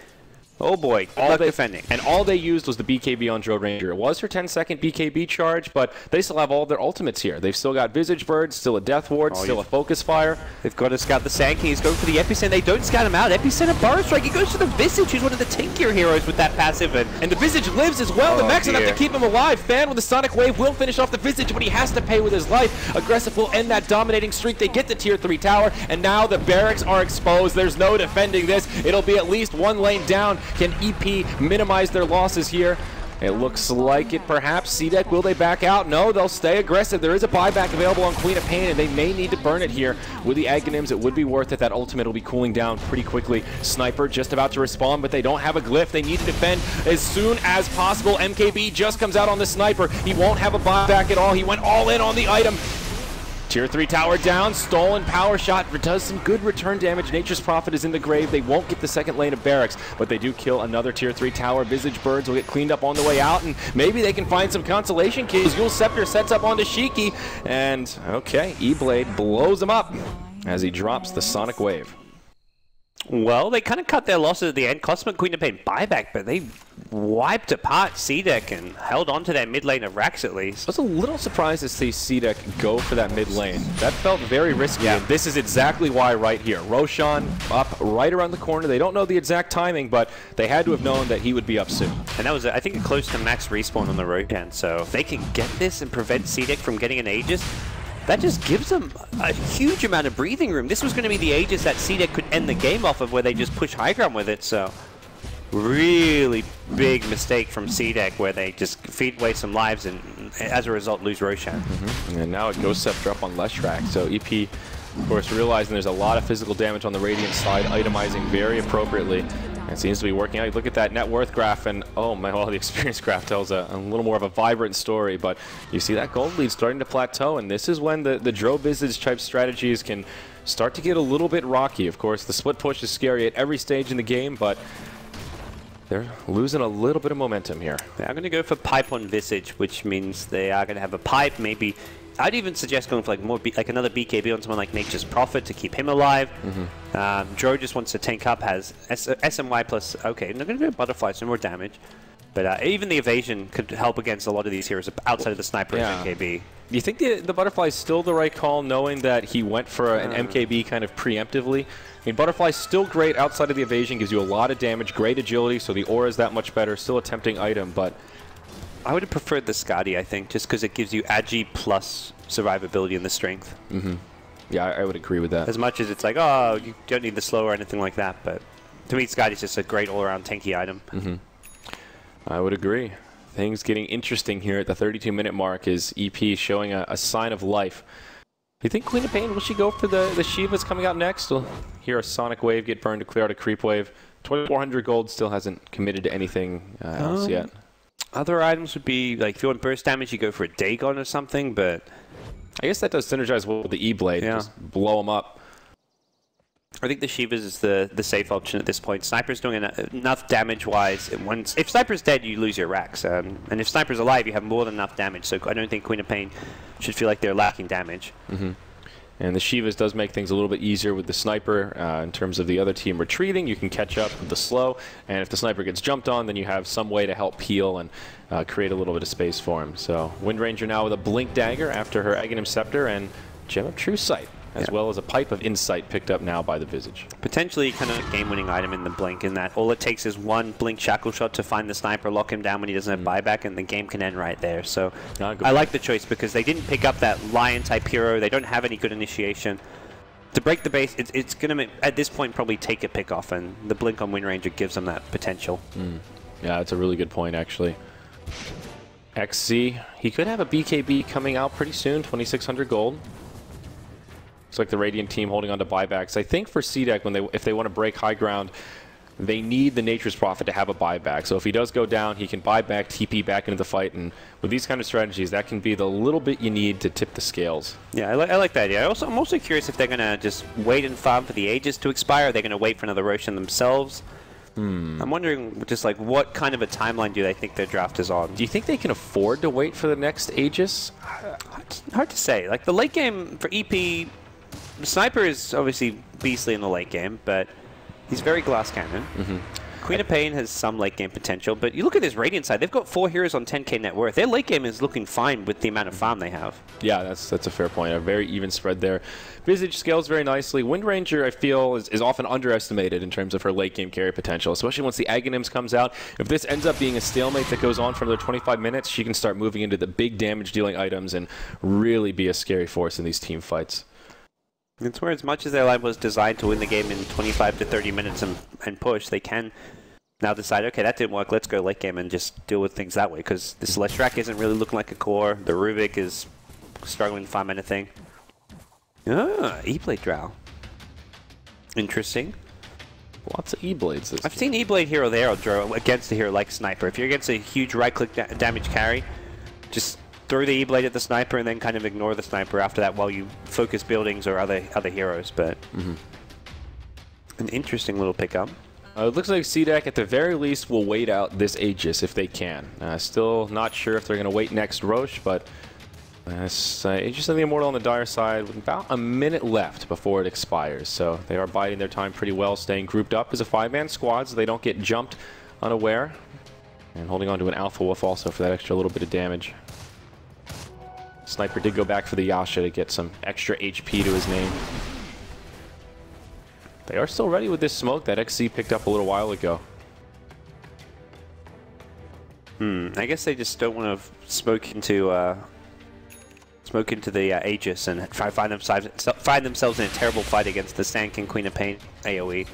Oh boy, good luck defending. And all they used was the BKB on Drone Ranger. It was her 10-second BKB charge, but they still have all their ultimates here. They've still got Visage Bird, still a Death Ward, still a Focus Fire. They've got to scout the Sand King. He's going for the Epicenter. They don't scout him out. Epicenter Burrow Strike. He goes to the Visage, who's one of the tankier heroes with that passive. And the Visage lives as well. The Mechs have to keep him alive. Fan with the Sonic Wave will finish off the Visage, but he has to pay with his life. Aggressive will end that dominating streak. They get the Tier 3 tower, and now the barracks are exposed. There's no defending this. It'll be at least one lane down. Can EP minimize their losses here? It looks like it, perhaps. CDEC, will they back out? No, they'll stay aggressive. There is a buyback available on Queen of Pain, and they may need to burn it here. With the Aghanims, it would be worth it. That ultimate will be cooling down pretty quickly. Sniper just about to respawn, but they don't have a glyph. They need to defend as soon as possible. MKB just comes out on the Sniper. He won't have a buyback at all. He went all in on the item. Tier 3 tower down, stolen power shot does some good return damage. Nature's Prophet is in the grave. They won't get the second lane of barracks, but they do kill another Tier 3 tower. Visage Birds will get cleaned up on the way out, and maybe they can find some consolation kills. Yule Scepter sets up onto Shiki, and okay, E-Blade blows him up as he drops the Sonic Wave. Well, they kind of cut their losses at the end. Cosmic Queen of Pain buyback, but they wiped apart CDEC and held on to their mid lane of Rax at least. I was a little surprised to see CDEC go for that mid lane. That felt very risky. Yeah. And this is exactly why right here. Roshan up right around the corner. They don't know the exact timing, but they had to have known that he would be up soon. And that was, I think, close to max respawn on the Roshan. So if they can get this and prevent CDEC from getting an Aegis, that just gives them a huge amount of breathing room. This was going to be the Aegis that CDEC could end the game off of, where they just push high ground with it. So really big mistake from CDEC, where they just feed away some lives and as a result lose Roshan. And now it goes Scepter up on Leshrac. So EP, of course, realizing there's a lot of physical damage on the Radiant side, itemizing very appropriately. It seems to be working out. You look at that net worth graph, and oh my, well, the experience graph tells a little more of a vibrant story, but you see that gold lead starting to plateau, and this is when the Dro Visage type strategies can start to get a little bit rocky. Of course, the split push is scary at every stage in the game, but they're losing a little bit of momentum here. They are going to go for pipe on Visage, which means they are going to have a pipe, maybe. I'd even suggest going for like more like another BKB on someone like Nature's Prophet to keep him alive. Dro just wants to tank up, has SMY plus, okay, they're going to do a Butterfly, some more damage. But even the evasion could help against a lot of these heroes outside of the Sniper and MKB. Do you think the Butterfly is still the right call, knowing that he went for an MKB kind of preemptively? I mean, Butterfly's still great outside of the evasion, gives you a lot of damage, great agility, so the aura is that much better, still a tempting item, but I would have preferred the Skadi, I think, just because it gives you Agi plus survivability and the strength. Yeah, I would agree with that. As much as it's like, oh, you don't need the slow or anything like that, but to me, Skadi's just a great all-around tanky item. I would agree. Things getting interesting here at the 32-minute mark is EP showing a sign of life. Do you think Queen of Pain, will she go for the Shivas coming out next? We'll hear a Sonic Wave get burned to clear out a Creep Wave. 2,400 gold, still hasn't committed to anything else yet. Other items would be, like, if you want burst damage, you go for a Dagon or something, but I guess that does synergize well with the E-Blade. Yeah. Just blow them up. I think the Shivas is the safe option at this point. Sniper's doing enough damage-wise. If Sniper's dead, you lose your racks. And if Sniper's alive, you have more than enough damage. So I don't think Queen of Pain should feel like they're lacking damage. And the Shivas does make things a little bit easier with the Sniper in terms of the other team retreating. You can catch up with the slow, and if the Sniper gets jumped on, then you have some way to help peel and create a little bit of space for him. So Wind Ranger now with a Blink Dagger after her Aghanim Scepter and Gem of True Sight, as well as a Pipe of Insight picked up now by the Visage. Potentially kind of a game-winning item in the Blink, in that all it takes is one Blink Shackle Shot to find the Sniper, lock him down when he doesn't have buyback, and the game can end right there. So I like the choice because they didn't pick up that Lion-type hero. They don't have any good initiation. To break the base, it's going to, at this point, probably take a pick off, and the Blink on Wind Ranger gives them that potential. Yeah, that's a really good point, actually. XC, he could have a BKB coming out pretty soon, 2,600 gold. Looks like the Radiant team holding on to buybacks. I think for CDEC, if they want to break high ground, they need the Nature's Prophet to have a buyback. So if he does go down, he can buy back, TP back into the fight, and with these kind of strategies, that can be the little bit you need to tip the scales. Yeah, I like that idea. I'm also curious if they're going to just wait and farm for the Aegis to expire. Are they going to wait for another Roshan themselves? I'm wondering just like what kind of a timeline do they think their draft is on? Do you think they can afford to wait for the next Aegis? Hard to say. Like the late game for EP, Sniper is obviously beastly in the late game, but he's very glass cannon. Queen of Pain has some late game potential, but you look at this Radiant side, they've got 4 heroes on 10k net worth. Their late game is looking fine with the amount of farm they have. Yeah, that's a fair point. A very even spread there. Visage scales very nicely. Wind Ranger, I feel, is often underestimated in terms of her late game carry potential, especially once the Aghanims comes out. If this ends up being a stalemate that goes on for another 25 minutes, she can start moving into the big damage dealing items and really be a scary force in these team fights. It's where, as much as their line was designed to win the game in 25 to 30 minutes and push, they can now decide, okay, that didn't work, let's go late game and just deal with things that way, because this Leshrac isn't really looking like a core, the Rubik is struggling to farm anything. Ah, E-Blade Drow. Interesting. Lots of E-Blades this I've seen E-Blade here or there or Drow against a hero like Sniper. If you're against a huge right-click damage carry, just throw the E-Blade at the Sniper and then kind of ignore the Sniper after that while you focus buildings or other heroes. But an interesting little pickup. It looks like CDEC at the very least will wait out this Aegis if they can. Still not sure if they're going to wait next Roche, but Aegis of the Immortal on the dire side with about a minute left before it expires. So they are biding their time pretty well, staying grouped up as a 5-man squad so they don't get jumped unaware. And holding on to an Alpha Wolf also for that extra little bit of damage. Sniper did go back for the Yasha to get some extra HP to his name. They are still ready with this smoke that XC picked up a little while ago. I guess they just don't want to smoke into the Aegis and find themselves in a terrible fight against the Sand King Queen of Pain AoE.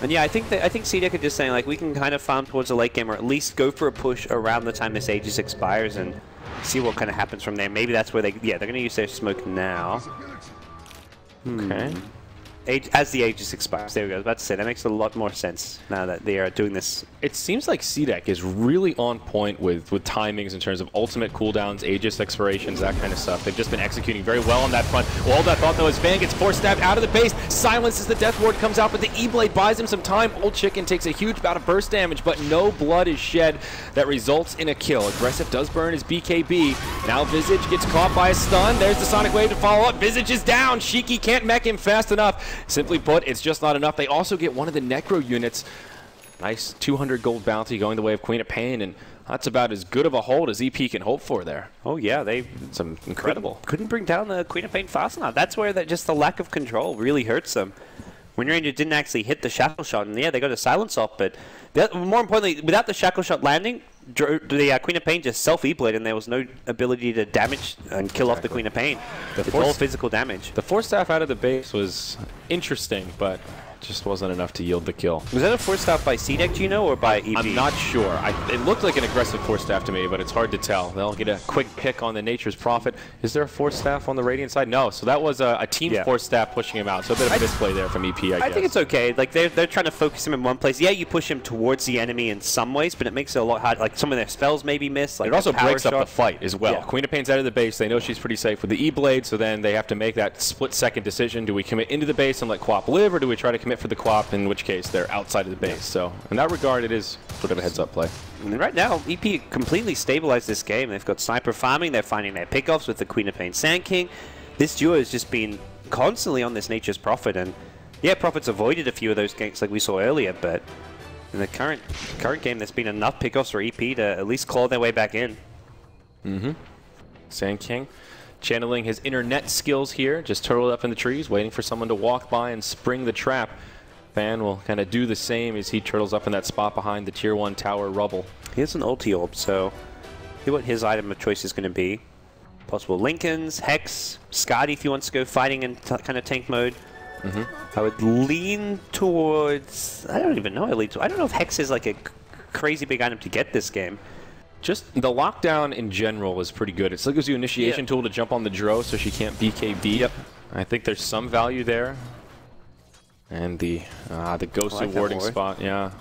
And yeah, I think CDEC are just saying, like, we can kind of farm towards the late game, or at least go for a push around the time this Aegis expires and see what kind of happens from there. Maybe that's where they're going to use their smoke now. Okay. As the Aegis expires. There we go. I was about to say, that makes a lot more sense now that they are doing this. It seems like CDEC is really on point with timings in terms of ultimate cooldowns, Aegis expirations, that kind of stuff. They've just been executing very well on that front. All that thought, though, is Van gets force stabbed out of the base. Silences the Death Ward, comes out, but the E-Blade buys him some time. Old Chicken takes a huge bout of burst damage, but no blood is shed. That results in a kill. Aggressive does burn his BKB. Now Visage gets caught by a stun. There's the Sonic Wave to follow up. Visage is down. Shiki can't mech him fast enough. Simply put, it's just not enough. They also get one of the Necro units. Nice 200 gold bounty going the way of Queen of Pain, and that's about as good of a hold as EP can hope for there. Oh yeah, they some incredible. Couldn't bring down the Queen of Pain fast enough. That's where just the lack of control really hurts them. Wind Ranger didn't actually hit the shackle shot, and yeah, they got a silence off, but more importantly, without the shackle shot landing, the Queen of Pain just self-E-Blade, and there was no ability to damage and kill off the Queen of Pain. It's all physical damage. The force staff out of the base was interesting, but just wasn't enough to yield the kill. Was that a force staff by CDEC, do you know, or by EP? I'm not sure. It looked like an aggressive force staff to me, but it's hard to tell. They'll get a quick pick on the Nature's Prophet. Is there a force staff on the Radiant side? No, so that was a team force staff pushing him out. So a bit of a misplay there from EP, I guess. I think it's okay. Like, they're trying to focus him in one place. Yeah, you push him towards the enemy in some ways, but it makes it a lot harder. Like, some of their spells maybe miss. Like, it also breaks shot. up the fight as well. Yeah. Queen of Pain's out of the base. They know she's pretty safe with the E-Blade, so then they have to make that split-second decision. Do we commit into the base and let Quap live, or do we try to commit for the Quap, in which case they're outside of the base? So in that regard, it is sort of a heads-up play. And right now, EP completely stabilized this game. They've got Sniper farming. They're finding their pickoffs with the Queen of Pain Sand King. This duo has just been constantly on this Nature's Prophet, and yeah, Prophet's avoided a few of those ganks like we saw earlier, but in the current game, there's been enough pickoffs for EP to at least claw their way back in. Sand King channeling his internet skills here, just turtled up in the trees, waiting for someone to walk by and spring the trap. Fan will kind of do the same as he turtles up in that spot behind the Tier 1 tower rubble. He has an ulti orb, so see what his item of choice is going to be. Possible Lincolns, Hex, Skadi if he wants to go fighting in kind of tank mode. I would lean towards... I don't even know. I don't know if Hex is like a crazy big item to get this game. Just the lockdown in general is pretty good. It still gives you initiation tool to jump on the Dro so she can't BKB. Yep. I think there's some value there. And the Ghost of Warding spot, yeah.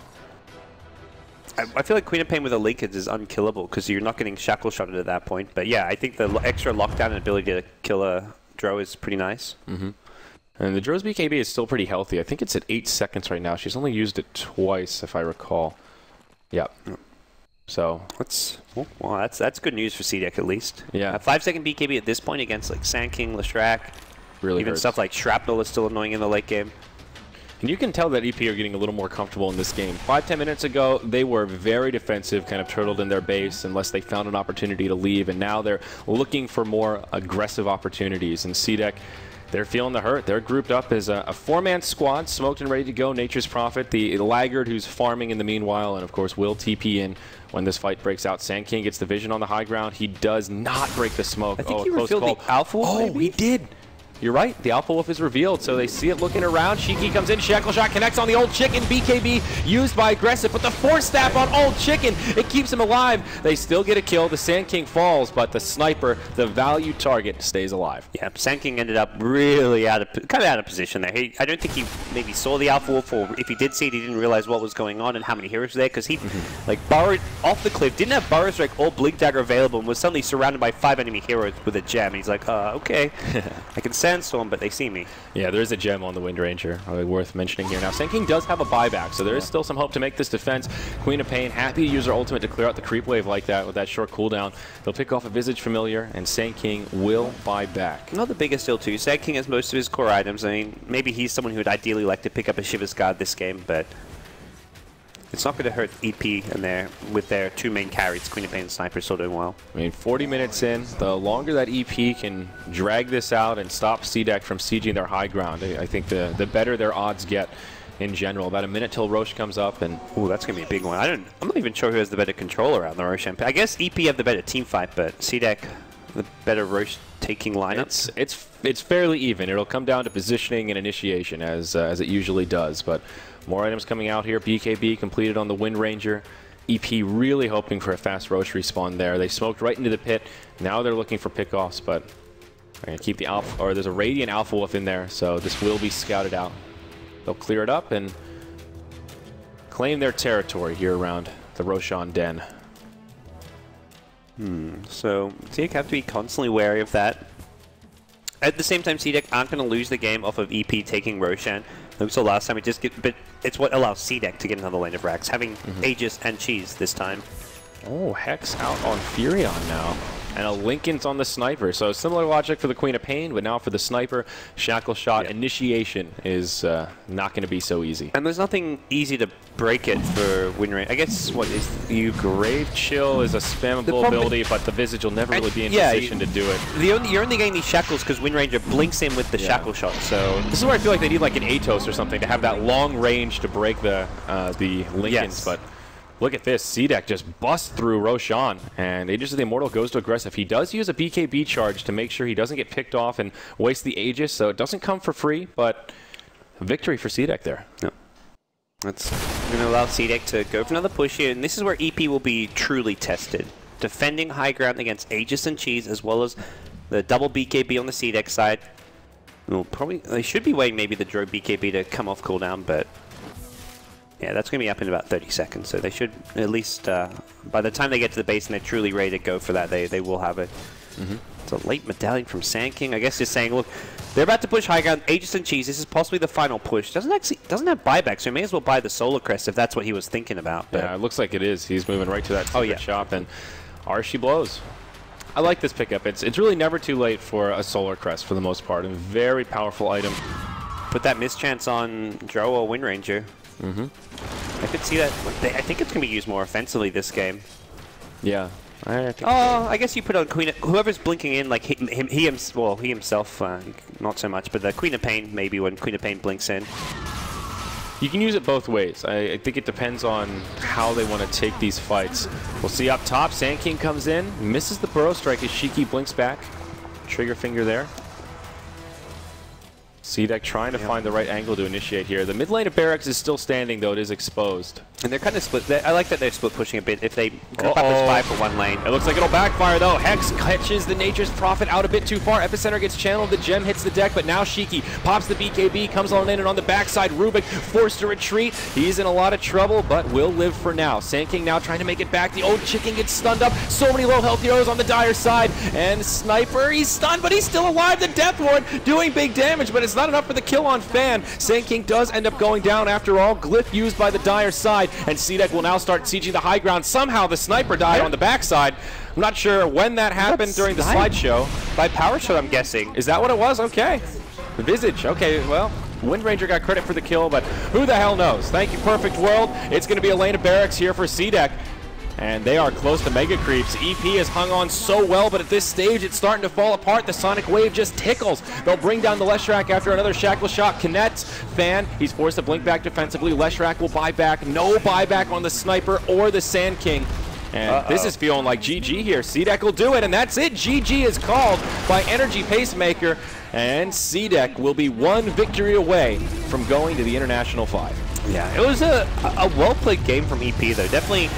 I feel like Queen of Pain with a Lincolns is unkillable because you're not getting shackle shotted at that point. But yeah, I think the extra lockdown and ability to kill a Dro is pretty nice. And the Dro's BKB is still pretty healthy. I think it's at 8 seconds right now. She's only used it twice, if I recall. Yep. So that's good news for CDEC at least. Yeah. A 5-second BKB at this point against like Sand King, Leshrac, really even hurts. stuff like Shrapnel is still annoying in the late game. And you can tell that EP are getting a little more comfortable in this game. 5-10 minutes ago, they were very defensive, kind of turtled in their base unless they found an opportunity to leave. And now they're looking for more aggressive opportunities. And CDEC, they're feeling the hurt. They're grouped up as a four-man squad, smoked and ready to go. Nature's Prophet, the laggard who's farming in the meanwhile, and of course will TP in when this fight breaks out. Sand King gets the vision on the high ground. He does not break the smoke. I think he revealed the Alpha Wolf, maybe? He did. You're right. The Alpha Wolf is revealed, so they see it looking around. Shiki comes in. Shackle Shot connects on the Old Chicken. BKB used by Aggressive, but the Force Staff on Old Chicken, it keeps him alive. They still get a kill. The Sand King falls, but the Sniper, the value target, stays alive. Yeah, Sand King ended up really kind of out of position there. I don't think he maybe saw the Alpha Wolf, or if he did see it, he didn't realize what was going on and how many heroes were there, because he like burrowed off the cliff, didn't have Burrow Strike or Blink Dagger available, and was suddenly surrounded by 5 enemy heroes with a gem. And he's like, okay, I can Sandstorm, but they see me. Yeah, there is a gem on the Wind Ranger, worth mentioning here. Now, Sand King does have a buyback, so there is still some hope to make this defense. Queen of Pain, happy to use her ultimate to clear out the creep wave like that with that short cooldown. They'll pick off a Visage Familiar, and Sand King will buy back. Not the biggest deal, too. Sand King has most of his core items. I mean, maybe he's someone who would ideally like to pick up a Shiver's Guard this game, but it's not going to hurt EP and with their 2 main carries, Queen of Pain and Sniper, still doing well. I mean, 40 minutes in, the longer that EP can drag this out and stop CDEC from sieging their high ground, I think the better their odds get in general. About a minute till Roche comes up, and ooh, that's going to be a big one. I'm not even sure who has the better control around the Roche. I guess EP have the better team fight, but CDEC the better Roche taking lineups. It's fairly even. It'll come down to positioning and initiation as it usually does, but more items coming out here. BKB completed on the Wind Ranger. EP really hoping for a fast Roche respawn there. They smoked right into the pit. Now they're looking for pickoffs, but they're going to keep the Alpha, or there's a Radiant Alpha Wolf in there, so this will be scouted out. They'll clear it up and claim their territory here around the Roshan Den. So CDEC have to be constantly wary of that. At the same time, CDEC aren't going to lose the game off of EP taking Roshan. So last time but it's what allows CDEC to get another lane of racks, having Aegis and Cheese this time. Oh, Hex out on Furion now. And a Linken's on the Sniper. So similar logic for the Queen of Pain, but now for the Sniper, Shackle Shot initiation is not going to be so easy. And there's nothing easy to break it for Wind Ranger. I guess what is you Grave Chill is a spammable ability, but the Visage will never really be in position to do it. You're only getting these shackles because Wind Ranger blinks in with the shackle shot. So this is where I feel like they need like an Atos or something to have that long range to break the Linkens, but. Look at this. CDEC just busts through Roshan, and Aegis of the Immortal goes to Aggressive. He does use a BKB charge to make sure he doesn't get picked off and waste the Aegis, so it doesn't come for free, but a victory for CDEC there. Yep. That's going to allow CDEC to go for another push here, and this is where EP will be truly tested. Defending high ground against Aegis and Cheese, as well as the double BKB on the CDEC side. Well, they should be waiting maybe the Drow BKB to come off cooldown, but yeah, that's going to be up in about 30 seconds, so they should at least, by the time they get to the base and they're truly ready to go for that, they will have it. It's a late medallion from Sand King. I guess just saying, look, they're about to push high ground, Aegis and Cheese. This is possibly the final push. Doesn't have buyback, so he may as well buy the Solar Crest if that's what he was thinking about. But yeah, it looks like it is. He's moving right to that secret shop, and Archie blows. I like this pickup. It's really never too late for a Solar Crest for the most part. A very powerful item. Put that mischance on Drow or Wind Ranger. I could see that. I think it's going to be used more offensively this game. Yeah. I guess you put on Queen. Whoever's blinking in, like he himself, not so much, but the Queen of Pain maybe when Queen of Pain blinks in. You can use it both ways. I think it depends on how they want to take these fights. We'll see up top. Sand King comes in, misses the Burrow Strike as Shiki blinks back. Trigger finger there. CDEC trying to find the right angle to initiate here. The mid lane of Barracks is still standing, though it is exposed. And they're kind of split. I like that they're split pushing a bit. If they group up as 5 for one lane. It looks like it'll backfire, though. Hex catches the Nature's Prophet out a bit too far. Epicenter gets channeled. The gem hits the deck, but now Shiki pops the BKB, comes on in, and on the backside, Rubik forced to retreat. He's in a lot of trouble, but will live for now. Sand King now trying to make it back. The Old Chicken gets stunned up. So many low health heroes on the Dire side. And Sniper, he's stunned, but he's still alive. The Death Ward doing big damage, but it's not enough for the kill on Fan. Sand King does end up going down after all. Glyph used by the Dire side, and CDEC will now start sieging the high ground. Somehow the Sniper died on the backside. I'm not sure when that happened during the slideshow. By power shot, I'm guessing. Is that what it was? Okay. The Visage. Okay, well, Windranger got credit for the kill, but who the hell knows? Thank you, Perfect World. It's going to be a lane of barracks here for CDEC. And they are close to Mega Creeps. EP has hung on so well, but at this stage, it's starting to fall apart. The Sonic Wave just tickles. They'll bring down the Leshrac after another Shackle shot connects. Fan, he's forced to blink back defensively. Leshrac will buy back. No buyback on the Sniper or the Sand King. And this is feeling like GG here. CDEC will do it, and that's it. GG is called by Energy Pacemaker, and CDEC will be one victory away from going to the International 5. Yeah, it was a well-played game from EP, though. Definitely,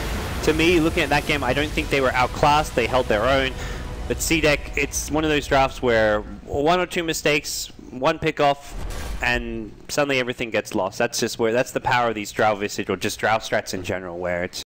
to me, looking at that game, I don't think they were outclassed. They held their own. But CDEC, it's one of those drafts where one or two mistakes, one pick-off, and suddenly everything gets lost. That's just that's the power of these drought visage, or just drought strats in general, where it's